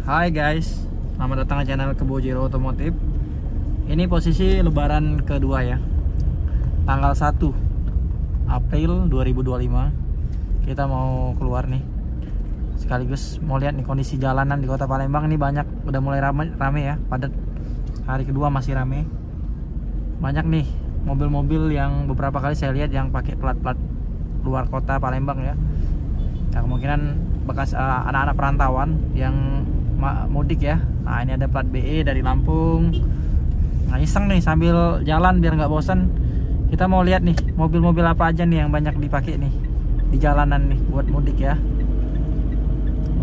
Hai guys, selamat datang ke channel Kebojero Otomotif. Ini posisi lebaran kedua ya, tanggal 1 April 2025. Kita mau keluar nih, sekaligus mau lihat nih kondisi jalanan di kota Palembang. Ini banyak, udah mulai rame ya, padat. Hari kedua masih rame. Banyak nih mobil-mobil yang beberapa kali saya lihat yang pakai plat-plat luar kota Palembang ya. Nah, kemungkinan bekas anak-anak perantauan yang mudik ya. Nah, ini ada plat BE dari Lampung. Nah, iseng nih sambil jalan biar nggak bosan, kita mau lihat nih mobil-mobil apa aja nih yang banyak dipakai nih di jalanan nih buat mudik ya.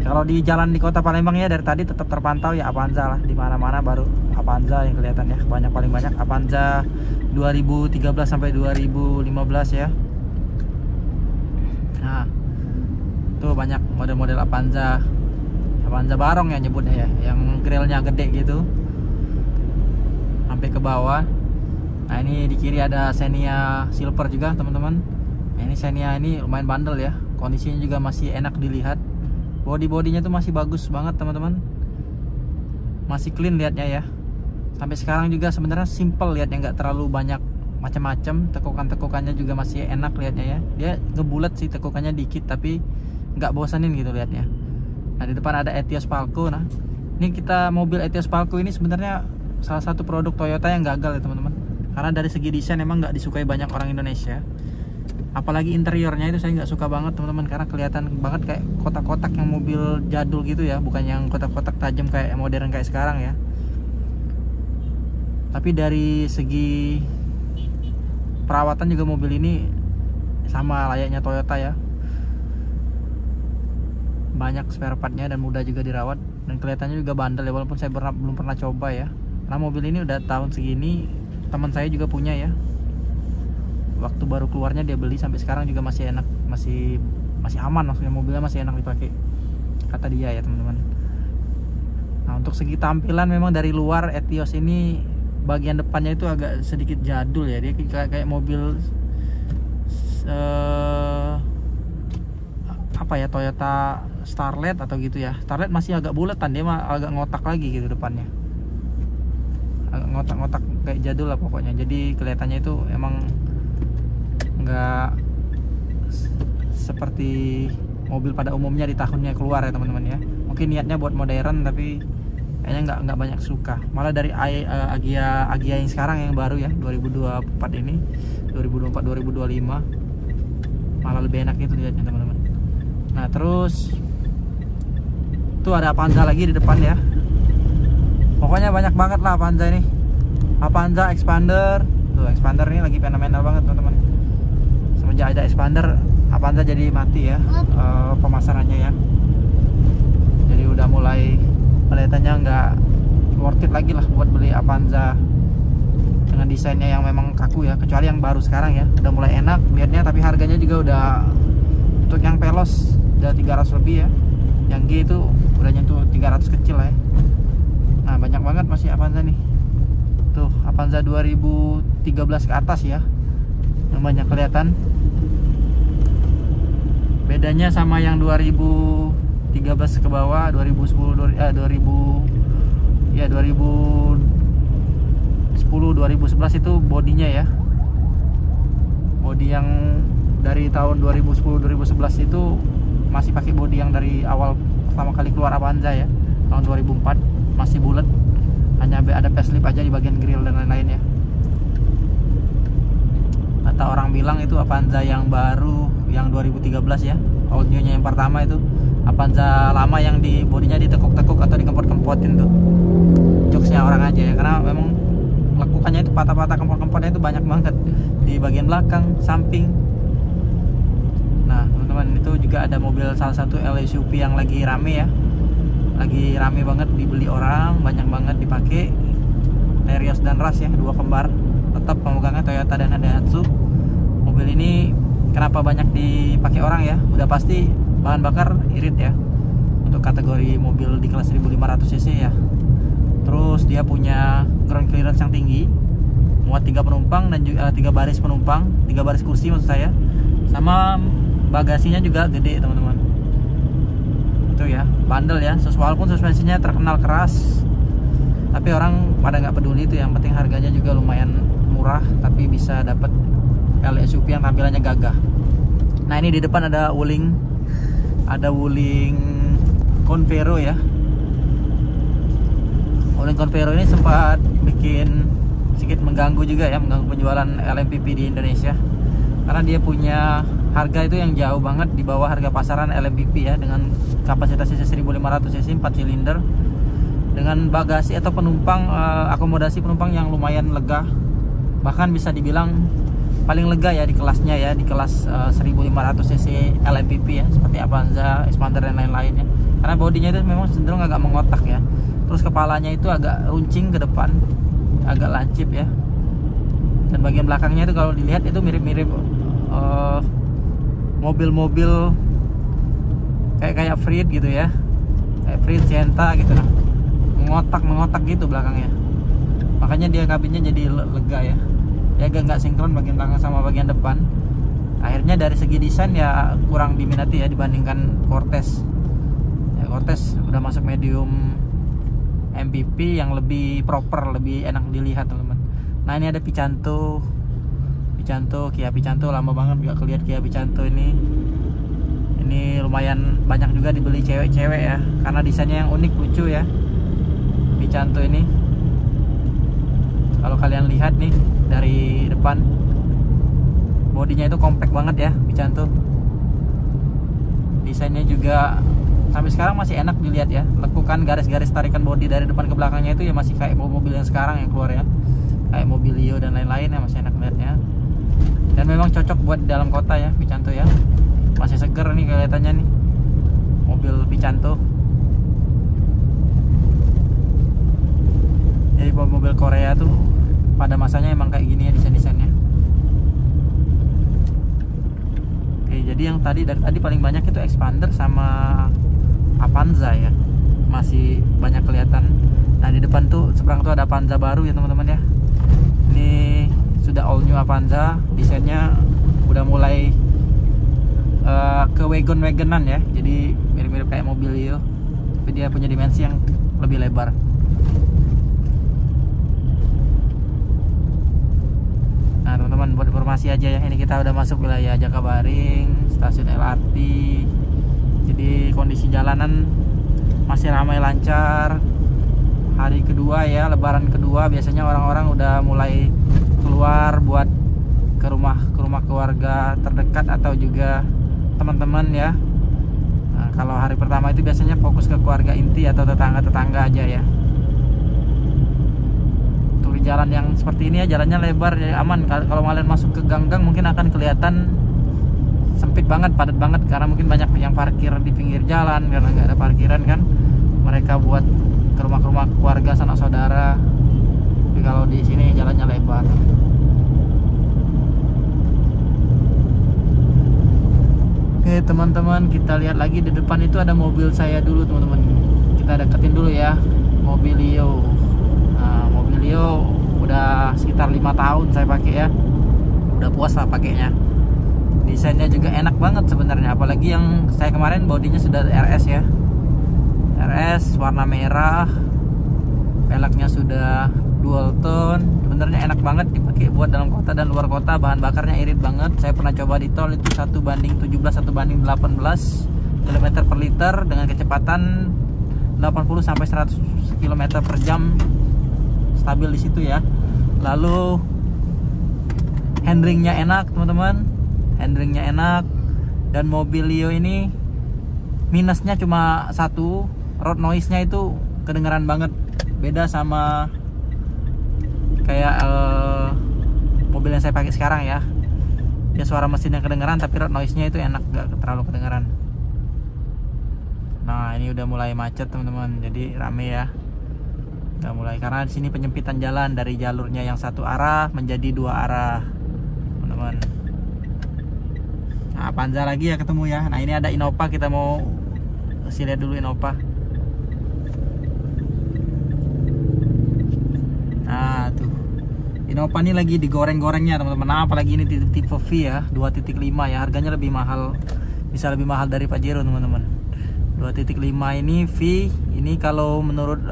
Kalau di jalan di kota Palembang ya dari tadi tetap terpantau ya Avanza lah, di mana-mana baru Avanza yang kelihatan ya. Paling banyak Avanza 2013 sampai 2015 ya. Nah, tuh banyak model-model Avanza barong ya nyebutnya ya, yang grillnya gede gitu sampai ke bawah. Nah, ini di kiri ada Xenia Silver juga teman-teman. Nah, ini Xenia ini lumayan bandel ya, kondisinya juga masih enak dilihat. Bodinya tuh masih bagus banget teman-teman, masih clean lihatnya ya. Sampai sekarang juga sebenarnya simple lihatnya, nggak terlalu banyak macam-macam. Tekukannya juga masih enak lihatnya ya. Dia ngebulat sih, tekukannya dikit tapi nggak bosanin gitu lihatnya. Nah, di depan ada Etios Palco. Nah, ini mobil Etios Palco ini sebenarnya salah satu produk Toyota yang gagal ya teman-teman, karena dari segi desain emang nggak disukai banyak orang Indonesia. Apalagi interiornya itu saya nggak suka banget teman-teman, karena kelihatan banget kayak kotak-kotak yang mobil jadul gitu ya, bukan yang kotak-kotak tajam kayak modern kayak sekarang ya. Tapi dari segi perawatan juga mobil ini sama layaknya Toyota ya, banyak spare partnya dan mudah juga dirawat, dan kelihatannya juga bandel ya, walaupun saya belum pernah coba ya. Nah, mobil ini udah tahun segini, teman saya juga punya ya, waktu baru keluarnya dia beli, sampai sekarang juga masih enak, masih aman, maksudnya mobilnya masih enak dipakai kata dia ya teman-teman. Nah, untuk segi tampilan memang dari luar Etios ini bagian depannya itu agak sedikit jadul ya, dia kayak mobil apa ya, Toyota Starlet atau gitu ya. Starlet masih agak buletan, dia mah agak ngotak lagi gitu depannya, agak ngotak-ngotak kayak jadul lah pokoknya. Jadi kelihatannya itu emang nggak seperti mobil pada umumnya di tahunnya keluar ya teman-teman ya. Mungkin niatnya buat modern tapi kayaknya nggak banyak suka. Malah dari Agya yang sekarang yang baru ya 2024 ini, 2024-2025 malah lebih enak itu lihatnya teman-teman. Nah, terus tuh ada Avanza lagi di depan ya. Pokoknya banyak banget lah Avanza ini. Avanza Expander. Tuh, Expander ini lagi fenomenal banget teman-teman. Semenjak ada Expander, Avanza jadi mati ya pemasarannya ya. Jadi udah mulai kelihatannya nggak worth it lagi lah buat beli Avanza dengan desainnya yang memang kaku ya. Kecuali yang baru sekarang ya, udah mulai enak lihatnya, tapi harganya juga udah, untuk yang Veloz udah 300 lebih ya, yang G itu udah nyentuh 300 kecil lah ya. Nah, banyak banget masih Avanza nih. Tuh, Avanza 2013 ke atas ya, yang banyak kelihatan. Bedanya sama yang 2013 ke bawah, 2011 itu bodinya ya. Bodi yang dari tahun 2010-2011 itu masih pakai bodi yang dari awal pertama kali keluar Avanza ya, tahun 2004, masih bulat, hanya ada facelift aja di bagian grill dan lain-lain ya. Kata orang bilang itu Avanza yang baru yang 2013 ya, audionya yang pertama itu. Avanza lama yang di bodinya ditekuk-tekuk atau dikempot-kempotin tuh, jokesnya orang aja ya, karena memang lekukannya itu patah-patah, kempot-kempotnya itu banyak banget di bagian belakang, samping. Nah teman-teman, itu juga ada mobil salah satu LSUV yang lagi rame ya, lagi rame banget dibeli orang, banyak banget dipakai. Terios dan Rush ya, dua kembar, tetap pemegangnya Toyota dan Daihatsu. Mobil ini kenapa banyak dipakai orang ya, udah pasti bahan bakar irit ya, untuk kategori mobil di kelas 1500 cc ya. Terus dia punya ground clearance yang tinggi, muat 3 penumpang dan juga 3 baris penumpang, 3 baris kursi maksud saya, sama bagasinya juga gede teman-teman. itu ya, bandel ya. Walaupun suspensinya terkenal keras, tapi orang pada nggak peduli itu. Yang penting harganya juga lumayan murah, tapi bisa dapat LSUV yang tampilannya gagah. Nah ini di depan ada Wuling Convero ya. Wuling Convero ini sempat bikin sedikit mengganggu juga ya, mengganggu penjualan LMPV di Indonesia, karena dia punya harga itu yang jauh banget di bawah harga pasaran LMPV ya, dengan kapasitas cc 1500 cc 4 silinder, dengan bagasi atau penumpang akomodasi penumpang yang lumayan lega, bahkan bisa dibilang paling lega ya di kelasnya ya, di kelas 1500 cc LMPV ya, seperti Avanza, Expander dan lain-lain ya. Karena bodinya itu memang cenderung agak mengotak ya, terus kepalanya itu agak runcing ke depan, agak lancip ya, dan bagian belakangnya itu kalau dilihat itu mirip-mirip mobil-mobil kayak Freed gitu ya, kayak Freed, Sienta gitu lah, mengotak gitu belakangnya, makanya dia kabinnya jadi lega ya. Dia agak nggak sinkron bagian belakang sama bagian depan. Akhirnya dari segi desain ya kurang diminati ya dibandingkan Cortez ya. Cortez udah masuk medium MPV yang lebih proper, lebih enak dilihat teman-teman. Nah ini ada Picanto, Kia Picanto, lama banget gak kelihat Kia Picanto ini. Ini lumayan banyak juga dibeli cewek-cewek ya, karena desainnya yang unik, lucu ya Picanto ini. Kalau kalian lihat nih dari depan, bodinya itu compact banget ya Picanto. Desainnya juga sampai sekarang masih enak dilihat ya. Lekukan garis-garis tarikan bodi dari depan ke belakangnya itu ya masih kayak mobil yang sekarang yang keluar ya, kayak Mobilio dan lain-lain ya, masih enak lihatnya. Dan memang cocok buat di dalam kota ya Picanto ya. Masih seger nih kelihatannya nih mobil Picanto. Jadi mobil Korea tuh pada masanya emang kayak gini ya desain-desainnya. Oke, jadi yang dari tadi paling banyak itu Expander sama Avanza ya, masih banyak kelihatan. Nah di depan tuh seberang tuh ada Avanza baru ya teman-teman ya. Ini sudah all new Avanza, desainnya udah mulai ke wagonan ya, jadi mirip-mirip kayak Mobilio, tapi dia punya dimensi yang lebih lebar. Nah teman-teman, buat informasi aja ya, ini kita udah masuk wilayah Jakabaring, stasiun LRT. Jadi kondisi jalanan masih ramai lancar. Hari kedua ya, lebaran kedua, biasanya orang-orang udah mulai keluar buat ke rumah keluarga terdekat atau juga teman-teman ya. Nah, kalau hari pertama itu biasanya fokus ke keluarga inti atau tetangga-tetangga aja ya. Untuk di jalan yang seperti ini ya, jalannya lebar jadi aman. Kalau kalian masuk ke gang-gang mungkin akan kelihatan sempit banget, padat banget, karena mungkin banyak yang parkir di pinggir jalan karena nggak ada parkiran kan. Mereka buat ke rumah keluarga, sanak saudara. Tapi kalau di sini jalannya lebar. Oke teman-teman, kita lihat lagi di depan itu ada mobil saya dulu teman-teman. Kita deketin dulu ya, Mobilio. Nah, Mobilio udah sekitar 5 tahun saya pakai ya. Udah puas lah pakainya. Desainnya juga enak banget sebenarnya, apalagi yang saya kemarin bodinya sudah RS ya, RS warna merah, velgnya sudah dual tone. Sebenarnya enak banget dipakai buat dalam kota dan luar kota. Bahan bakarnya irit banget. Saya pernah coba di tol itu 1:17, 1:18 km per liter dengan kecepatan 80 sampai 100 km per jam, stabil di situ ya. Lalu handlingnya enak teman-teman, handlingnya enak. Dan Mobilio ini minusnya cuma satu, road noise-nya itu kedengeran banget. Beda sama kayak mobil yang saya pakai sekarang ya. Dia suara mesin yang kedengeran, tapi road noise-nya itu enak, gak terlalu kedengeran. Nah ini udah mulai macet teman-teman, jadi rame ya. Udah mulai, karena di sini penyempitan jalan dari jalurnya yang satu arah menjadi 2 arah teman-teman. Nah Avanza lagi ya ketemu ya. Nah ini ada Innova, kita mau lihat dulu Innova. Nah tuh Innova ini lagi digoreng-gorengnya teman-teman. Nah, apalagi ini tipe V ya, 2.5 ya, harganya lebih mahal, bisa lebih mahal dari Pajero teman-teman. 2.5 ini V. Ini kalau menurut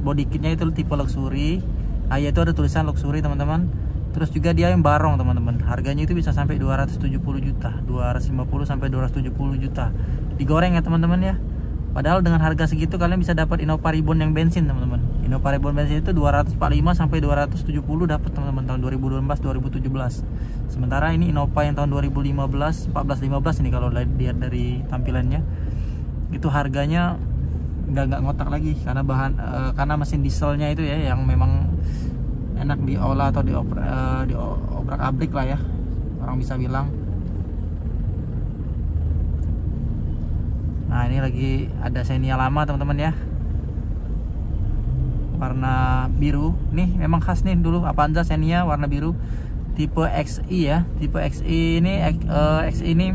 body kitnya itu tipe luxury. Nah, itu ada tulisan luxury teman-teman. Terus juga dia yang barong teman-teman. Harganya itu bisa sampai 270 juta, 250 sampai 270 juta. Digoreng ya teman-teman ya. Padahal dengan harga segitu kalian bisa dapat Innova Reborn yang bensin teman-teman. Innova Reborn bensin itu 245 sampai 270 dapat teman-teman tahun 2012 2017. Sementara ini Innova yang tahun 2015, 14 15 ini kalau lihat dari tampilannya. Itu harganya nggak ngotak lagi karena karena mesin dieselnya itu ya yang memang enak diolah atau diobrak-abrik lah ya, orang bisa bilang. Nah, ini lagi ada Xenia lama teman-teman ya, warna biru. Nih memang khas nih dulu Avanza Xenia warna biru, tipe XI ya. Tipe XI ini XI ini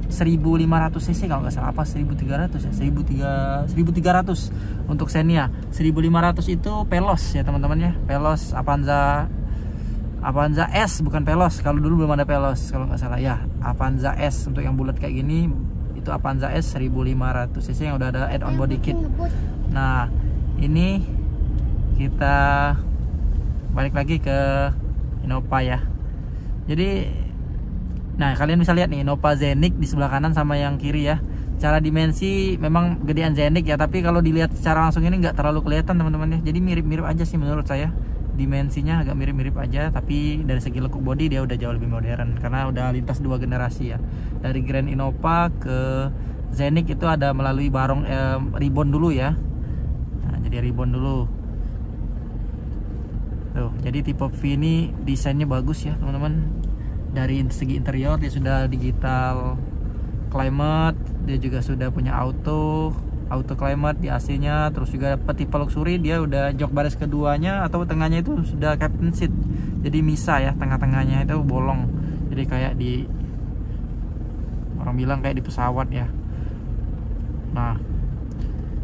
1500 cc kalau nggak salah, apa 1300 ya, 1300 untuk Xenia. 1500 itu Veloz ya teman-teman ya, Veloz Avanza S, bukan Veloz. Kalau dulu belum ada Veloz kalau nggak salah ya. Avanza S untuk yang bulat kayak gini itu Avanza S 1500 cc yang udah ada add-on body kit. Nah, ini kita balik lagi ke Innova ya. Jadi nah, kalian bisa lihat nih Innova Zenic di sebelah kanan sama yang kiri ya. Cara dimensi memang gedean Zenic ya, tapi kalau dilihat secara langsung ini nggak terlalu kelihatan teman-teman ya. Jadi mirip-mirip aja sih menurut saya. Dimensinya agak mirip-mirip aja, tapi dari segi lekuk body dia udah jauh lebih modern karena udah lintas 2 generasi ya. Dari Grand Innova ke Zenic itu ada melalui barong ribbon dulu ya. Nah, jadi ribbon dulu. Tuh, jadi tipe V ini desainnya bagus ya teman-teman. Dari segi interior dia sudah digital climate, dia juga sudah punya auto climate di AC-nya. Terus juga tipe luxury dia udah jok baris keduanya atau tengahnya itu sudah captain seat, jadi misa ya, tengah-tengahnya itu bolong, jadi kayak di, orang bilang kayak di pesawat ya. Nah,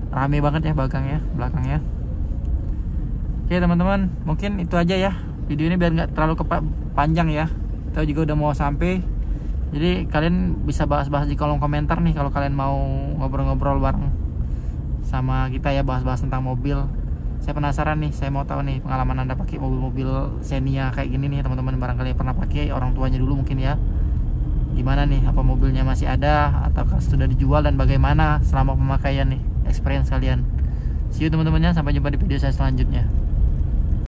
rame banget ya belakangnya. Oke teman-teman, mungkin itu aja ya video ini biar nggak terlalu panjang ya. Kita juga udah mau sampai. Jadi kalian bisa bahas-bahas di kolom komentar nih kalau kalian mau ngobrol-ngobrol bareng sama kita ya, bahas-bahas tentang mobil. Saya penasaran nih, saya mau tahu nih pengalaman Anda pakai mobil-mobil Xenia kayak gini nih teman-teman. Barangkali pernah pakai, orang tuanya dulu mungkin ya. Gimana nih, apa mobilnya masih ada ataukah sudah dijual dan bagaimana selama pemakaian nih, experience kalian. See you teman-temannya, sampai jumpa di video saya selanjutnya.